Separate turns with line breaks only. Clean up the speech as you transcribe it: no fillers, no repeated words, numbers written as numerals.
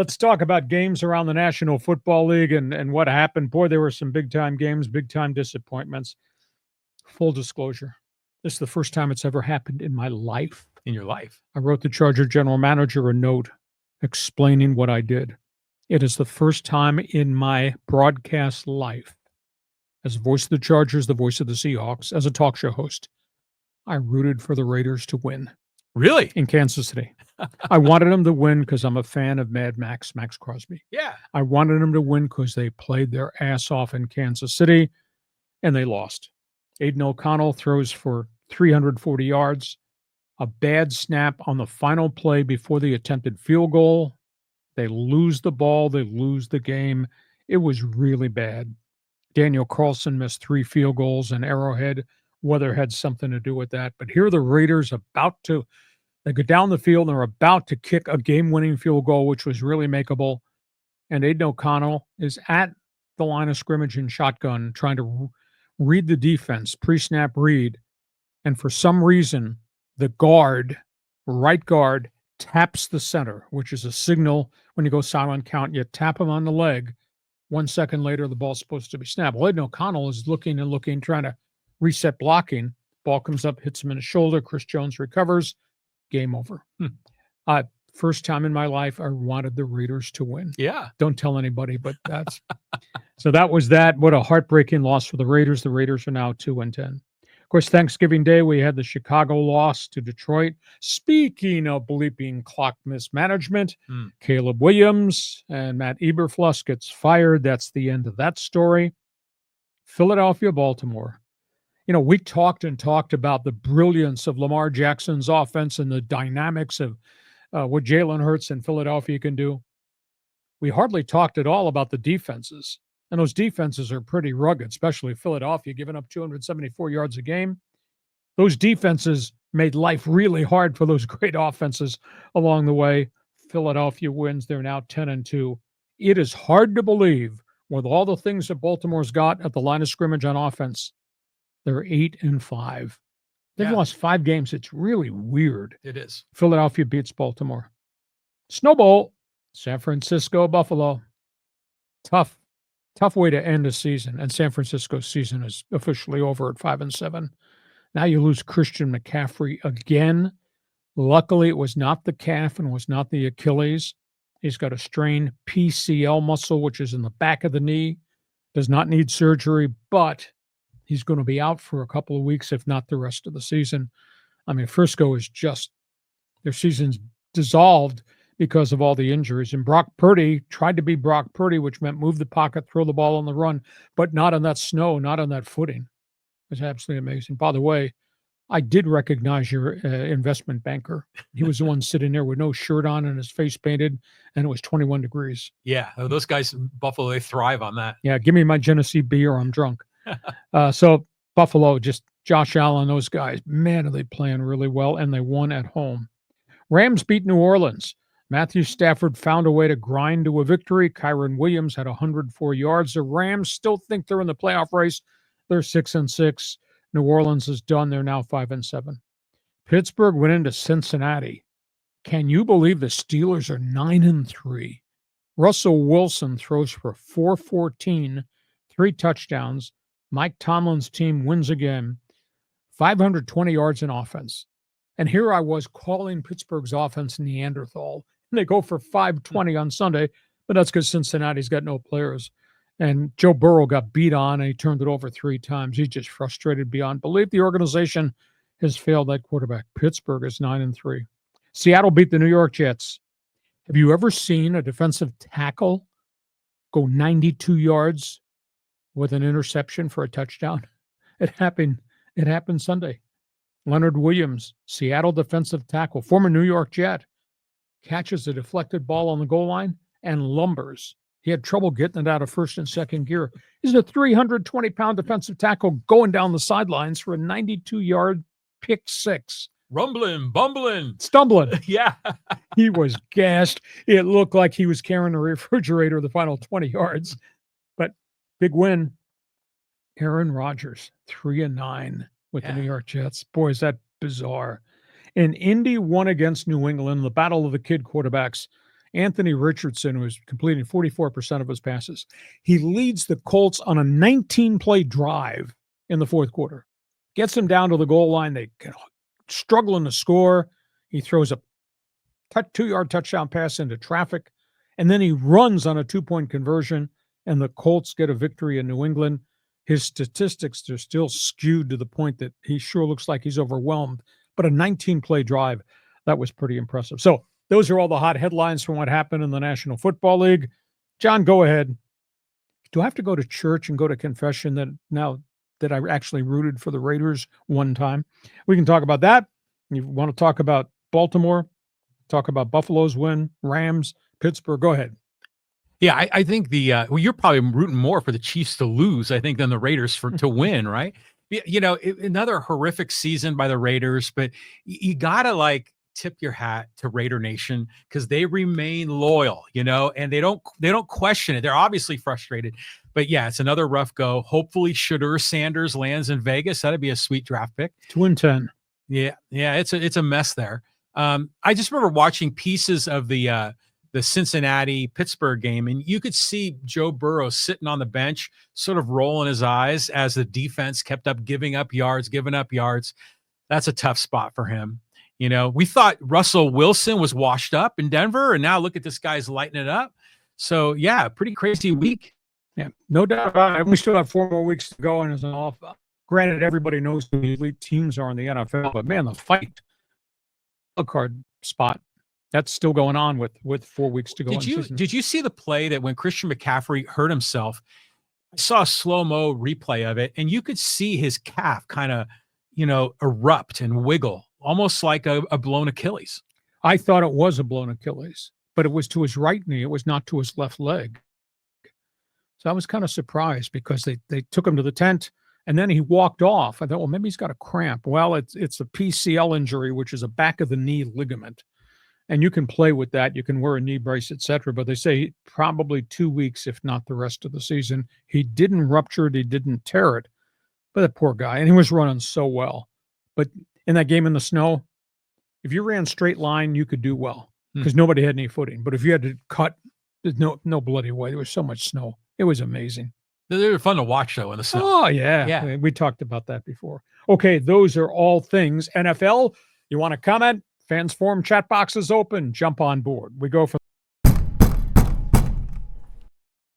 Let's talk about games around the National Football League and what happened. Boy, there were some big-time games, big-time disappointments. Full disclosure, this is the first time it's ever happened in my life.
In your life?
I wrote the Charger general manager a note explaining what I did. It is the first time in my broadcast life, as voice of the Chargers, the voice of the Seahawks, as a talk show host, I rooted for the Raiders to win.
Really?
In Kansas City. I wanted them to win because I'm a fan of Mad Max Crosby.
Yeah.
I wanted them to win because they played their ass off in Kansas City, and they lost. Aiden O'Connell throws for 340 yards, a bad snap on the final play before the attempted field goal. They lose the ball. They lose the game. It was really bad. Daniel Carlson missed 3 field goals in Arrowhead. Weather had something to do with that. But here are the Raiders they go down the field and they're about to kick a game-winning field goal, which was really makeable. And Aiden O'Connell is at the line of scrimmage in shotgun trying to read the defense, pre-snap read. And for some reason, the right guard, taps the center, which is a signal when you go silent count. You tap him on the leg. 1 second later, the ball's supposed to be snapped. Well, Aiden O'Connell is looking, trying to reset blocking. Ball comes up, hits him in the shoulder. Chris Jones recovers. Game over. First time in my life I wanted the Raiders to win.
Yeah.
Don't tell anybody, but that's so that was that. What a heartbreaking loss for the Raiders. The Raiders are now 2-10. Of course, Thanksgiving Day, we had the Chicago loss to Detroit. Speaking of bleeping clock mismanagement, Caleb Williams and Matt Eberflus gets fired. That's the end of that story. Philadelphia, Baltimore. We talked about the brilliance of Lamar Jackson's offense and the dynamics of what Jalen Hurts and Philadelphia can do. We hardly talked at all about the defenses. And those defenses are pretty rugged, especially Philadelphia, giving up 274 yards a game. Those defenses made life really hard for those great offenses along the way. Philadelphia wins. They're now 10-2. It is hard to believe, with all the things that Baltimore's got at the line of scrimmage on offense, they're 8-5. They've lost 5 games. It's really weird.
It is.
Philadelphia beats Baltimore. Snowball, San Francisco, Buffalo. Tough way to end a season. And San Francisco's season is officially over at 5-7. Now you lose Christian McCaffrey again. Luckily, it was not the calf and was not the Achilles. He's got a strained PCL muscle, which is in the back of the knee. Does not need surgery, but he's going to be out for a couple of weeks, if not the rest of the season. I mean, Frisco is their season's dissolved because of all the injuries. And Brock Purdy tried to be Brock Purdy, which meant move the pocket, throw the ball on the run, but not on that snow, not on that footing. It's absolutely amazing. By the way, I did recognize your investment banker. He was the one sitting there with no shirt on and his face painted, and it was 21 degrees.
Yeah, those guys in Buffalo, they thrive on that.
Yeah, give me my Genesee beer, I'm drunk. So Buffalo, just Josh Allen, those guys, man, are they playing really well, and they won at home. Rams beat New Orleans. Matthew Stafford found a way to grind to a victory. Kyron Williams had 104 yards. The Rams still think they're in the playoff race. They're 6-6. New Orleans is done. They're now 5-7. Pittsburgh went into Cincinnati. Can you believe the Steelers are 9-3? Russell Wilson throws for 414, 3 touchdowns. Mike Tomlin's team wins again, 520 yards in offense. And here I was calling Pittsburgh's offense Neanderthal. And they go for 520 on Sunday, but that's because Cincinnati's got no players. And Joe Burrow got beat on, and he turned it over 3 times. He's just frustrated beyond belief. The organization has failed that quarterback. Pittsburgh is 9-3. Seattle beat the New York Jets. Have you ever seen a defensive tackle go 92 yards with an interception for a touchdown? It happened Sunday. Leonard Williams, Seattle defensive tackle, former New York Jet, catches a deflected ball on the goal line and lumbers. He had trouble getting it out of first and second gear. He's a 320-pound defensive tackle going down the sidelines for a 92-yard pick six.
Rumbling, bumbling,
stumbling.
Yeah.
He was gassed. It looked like he was carrying a refrigerator the final 20 yards. But big win. Aaron Rodgers, 3-9 with the New York Jets. Boy, is that bizarre. And Indy won against New England, the battle of the kid quarterbacks. Anthony Richardson, who is completing 44% of his passes. He leads the Colts on a 19-play drive in the fourth quarter. Gets them down to the goal line. They struggling to score. He throws a 2-yard touchdown pass into traffic, and then he runs on a 2-point conversion, and the Colts get a victory in New England. His statistics are still skewed to the point that he sure looks like he's overwhelmed, but a 19-play drive, that was pretty impressive. So those are all the hot headlines from what happened in the National Football League. John, go ahead. Do I have to go to church and go to confession that now that I actually rooted for the Raiders one time? We can talk about that. You want to talk about Baltimore, talk about Buffalo's win, Rams, Pittsburgh. Go ahead.
Yeah, I think well, you're probably rooting more for the Chiefs to lose, I think, than the Raiders to win, right? Another horrific season by the Raiders, but you gotta tip your hat to Raider Nation because they remain loyal, and they don't question it. They're obviously frustrated, but yeah, it's another rough go. Hopefully, Shedeur Sanders lands in Vegas. That'd be a sweet draft pick.
2-10.
Yeah, it's a mess there. I just remember watching pieces of the Cincinnati-Pittsburgh game, and you could see Joe Burrow sitting on the bench, sort of rolling his eyes as the defense kept up giving up yards. That's a tough spot for him. We thought Russell Wilson was washed up in Denver, and now look at this guy's lighting it up. So, yeah, pretty crazy week.
Yeah, no doubt about it. We still have 4 more weeks to go, and as an off. Granted, everybody knows who the elite teams are in the NFL, but man, the fight card spot, that's still going on with 4 weeks to go.
Did you see the play that when Christian McCaffrey hurt himself? I saw a slow-mo replay of it, and you could see his calf kind of, erupt and wiggle, almost like a blown Achilles.
I thought it was a blown Achilles, but it was to his right knee. It was not to his left leg. So I was kind of surprised because they took him to the tent, and then he walked off. I thought, well, maybe he's got a cramp. Well, it's a PCL injury, which is a back of the knee ligament. And you can play with that. You can wear a knee brace, etc. But they say probably 2 weeks, if not the rest of the season. He didn't rupture it. He didn't tear it. But that poor guy. And he was running so well. But in that game in the snow, if you ran straight line, you could do well because nobody had any footing. But if you had to cut, there's no bloody way. There was so much snow. It was amazing.
They were fun to watch, though, in the snow.
Oh, yeah. We talked about that before. Okay, those are all things. NFL, you want to comment? Fans Forum chat box is open. Jump on board. We go from